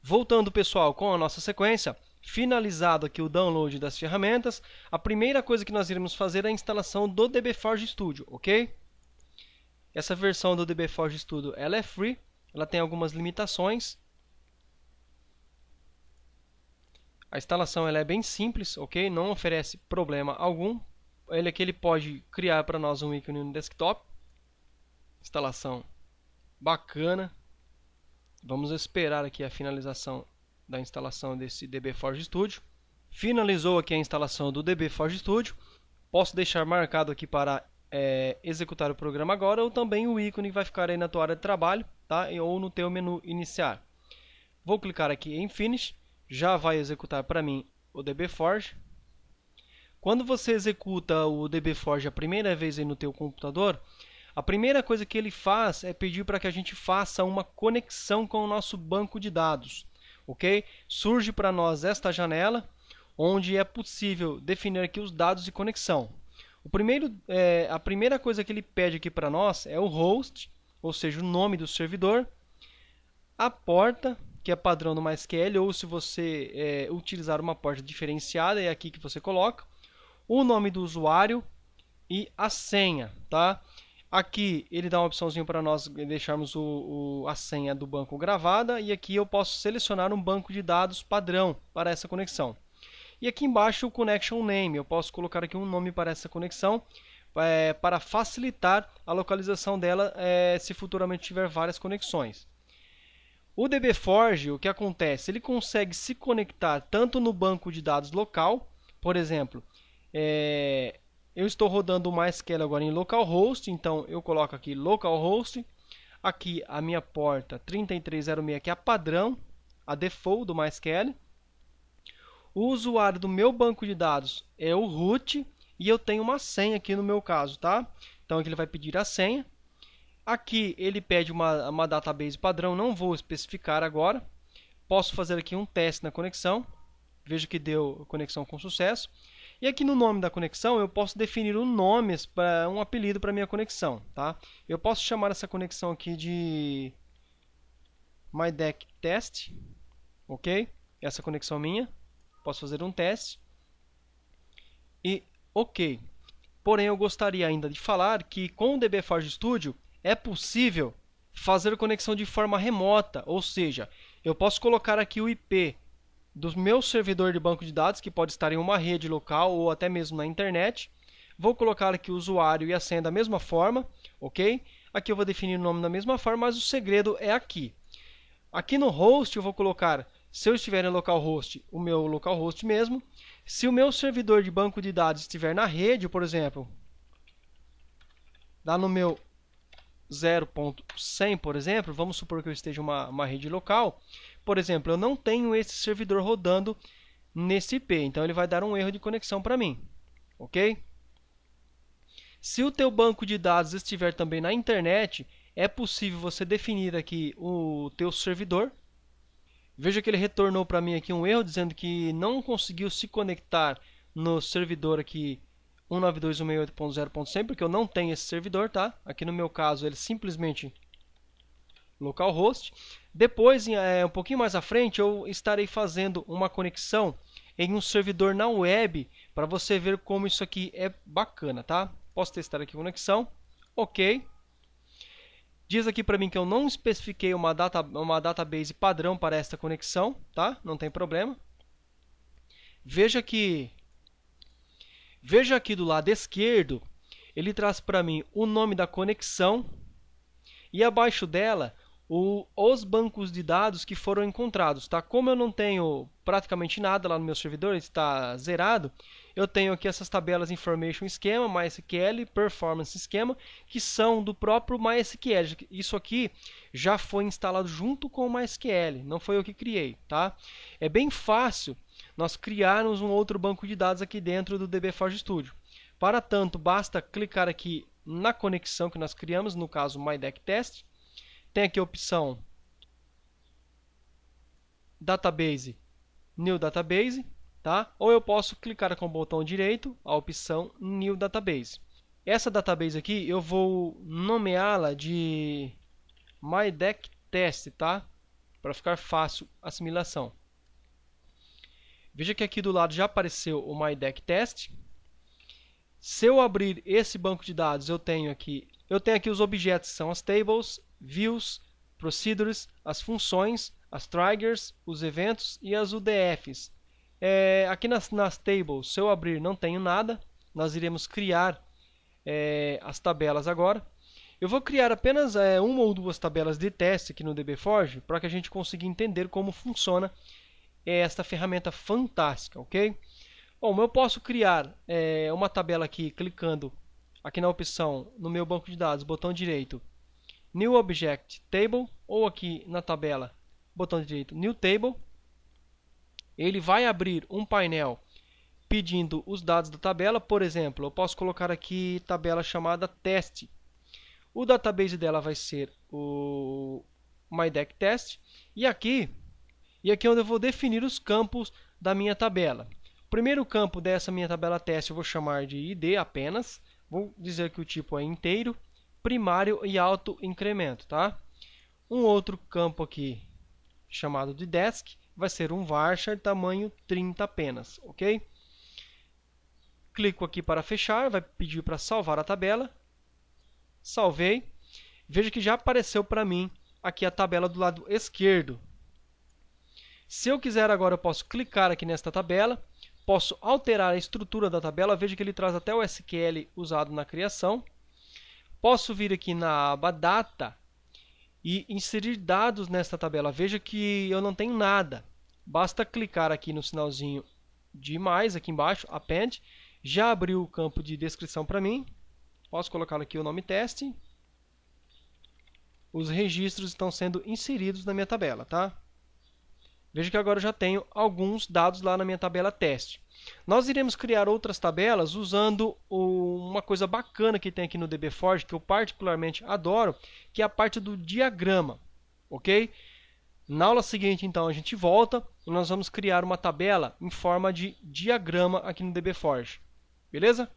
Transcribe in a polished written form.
Voltando, pessoal, com a nossa sequência, finalizado aqui o download das ferramentas, a primeira coisa que nós iremos fazer é a instalação do dbForge Studio, ok? Essa versão do dbForge Studio ela é free, ela tem algumas limitações. A instalação ela é bem simples, ok? Não oferece problema algum. Ele pode criar para nós um ícone no desktop. Instalação bacana. Vamos esperar aqui a finalização da instalação desse dbForge Studio. Finalizou aqui a instalação do dbForge Studio. Posso deixar marcado aqui para executar o programa agora, ou também o ícone vai ficar aí na tua área de trabalho, tá? Ou no teu menu iniciar. Vou clicar aqui em Finish. Já vai executar para mim o dbForge. Quando você executa o dbForge a primeira vez aí no teu computador, a primeira coisa que ele faz é pedir para que a gente faça uma conexão com o nosso banco de dados, ok? Surge para nós esta janela, onde é possível definir aqui os dados de conexão. A primeira coisa que ele pede aqui para nós é o host, ou seja, o nome do servidor, a porta, que é padrão no MySQL, ou se você utilizar uma porta diferenciada, é aqui que você coloca, o nome do usuário e a senha, tá? Aqui ele dá uma opçãozinha para nós deixarmos a senha do banco gravada, e aqui eu posso selecionar um banco de dados padrão para essa conexão. E aqui embaixo o Connection Name, eu posso colocar aqui um nome para essa conexão, para facilitar a localização dela se futuramente tiver várias conexões. O dbForge, o que acontece? Ele consegue se conectar tanto no banco de dados local, por exemplo, eu estou rodando o MySQL agora em localhost, então eu coloco aqui localhost, aqui a minha porta 3306, que é a padrão, a default do MySQL. O usuário do meu banco de dados é o root, e eu tenho uma senha aqui no meu caso, tá? Então aqui ele vai pedir a senha. Aqui ele pede uma database padrão, não vou especificar agora. Posso fazer aqui um teste na conexão. Vejo que deu conexão com sucesso. E aqui no nome da conexão eu posso definir um nome, um apelido para minha conexão, tá? Eu posso chamar essa conexão aqui de MyDeckTest, ok? Essa conexão minha. Posso fazer um teste. E ok. Porém, eu gostaria ainda de falar que com o dbForge Studio é possível fazer conexão de forma remota, ou seja, eu posso colocar aqui o IP do meu servidor de banco de dados, que pode estar em uma rede local ou até mesmo na internet. Vou colocar aqui o usuário e a senha da mesma forma, ok? Aqui eu vou definir o nome da mesma forma, mas o segredo é aqui. Aqui no host eu vou colocar, se eu estiver em localhost, o meu localhost mesmo. Se o meu servidor de banco de dados estiver na rede, por exemplo, lá no meu 0.100, por exemplo, vamos supor que eu esteja em uma rede local. Por exemplo, eu não tenho esse servidor rodando nesse IP, então ele vai dar um erro de conexão para mim, ok? Se o teu banco de dados estiver também na internet, é possível você definir aqui o teu servidor. Veja que ele retornou para mim aqui um erro, dizendo que não conseguiu se conectar no servidor aqui 192.168.0.100, porque eu não tenho esse servidor, tá? Aqui no meu caso ele simplesmente localhost. Depois, um pouquinho mais à frente, eu estarei fazendo uma conexão em um servidor na web, para você ver como isso aqui é bacana, tá? Posso testar aqui a conexão. Ok. Diz aqui para mim que eu não especifiquei uma database padrão para esta conexão, tá? Não tem problema. Veja aqui do lado esquerdo, ele traz para mim o nome da conexão e abaixo dela os bancos de dados que foram encontrados, tá? Como eu não tenho praticamente nada lá no meu servidor, está zerado, eu tenho aqui essas tabelas Information Schema, MySQL, Performance Schema, que são do próprio MySQL. Isso aqui já foi instalado junto com o MySQL, não foi eu que criei, tá? É bem fácil nós criarmos um outro banco de dados aqui dentro do dbForge Studio. Para tanto, basta clicar aqui na conexão que nós criamos, no caso MyDeckTest. Tem aqui a opção Database, New Database, tá? Ou eu posso clicar com o botão direito, a opção New Database. Essa database aqui eu vou nomeá-la de MyDeckTest, tá? para ficar fácil a assimilação. Veja que aqui do lado já apareceu o MyDeckTest. Se eu abrir esse banco de dados, eu tenho aqui os objetos, que são as tables, views, procedures, as funções, as triggers, os eventos e as UDFs. Aqui nas tables, se eu abrir, não tenho nada. Nós iremos criar as tabelas agora. Eu vou criar apenas uma ou duas tabelas de teste aqui no dbForge para que a gente consiga entender como funciona esta ferramenta fantástica, ok? Bom, eu posso criar uma tabela aqui clicando aqui na opção no meu banco de dados, botão direito, New Object Table, ou aqui na tabela, botão direito, New Table. Ele vai abrir um painel pedindo os dados da tabela. Por exemplo, eu posso colocar aqui tabela chamada teste. O database dela vai ser o MyDeckTest. E aqui é onde eu vou definir os campos da minha tabela. O primeiro campo dessa minha tabela teste eu vou chamar de ID apenas. Vou dizer que o tipo é inteiro, primário e auto incremento, tá? Um outro campo aqui chamado de desk vai ser um varchar tamanho 30 apenas, ok? Clico aqui para fechar, vai pedir para salvar a tabela. Salvei. Veja que já apareceu para mim aqui a tabela do lado esquerdo. Se eu quiser agora, eu posso clicar aqui nesta tabela, posso alterar a estrutura da tabela. Veja que ele traz até o SQL usado na criação. Posso vir aqui na aba Data e inserir dados nesta tabela. Veja que eu não tenho nada. Basta clicar aqui no sinalzinho de mais, aqui embaixo, Append. Já abriu o campo de descrição para mim. Posso colocar aqui o nome teste. Os registros estão sendo inseridos na minha tabela, tá? Veja que agora eu já tenho alguns dados lá na minha tabela teste. Nós iremos criar outras tabelas usando uma coisa bacana que tem aqui no dbForge, que eu particularmente adoro, que é a parte do diagrama, ok? Na aula seguinte, então, a gente volta e nós vamos criar uma tabela em forma de diagrama aqui no dbForge. Beleza?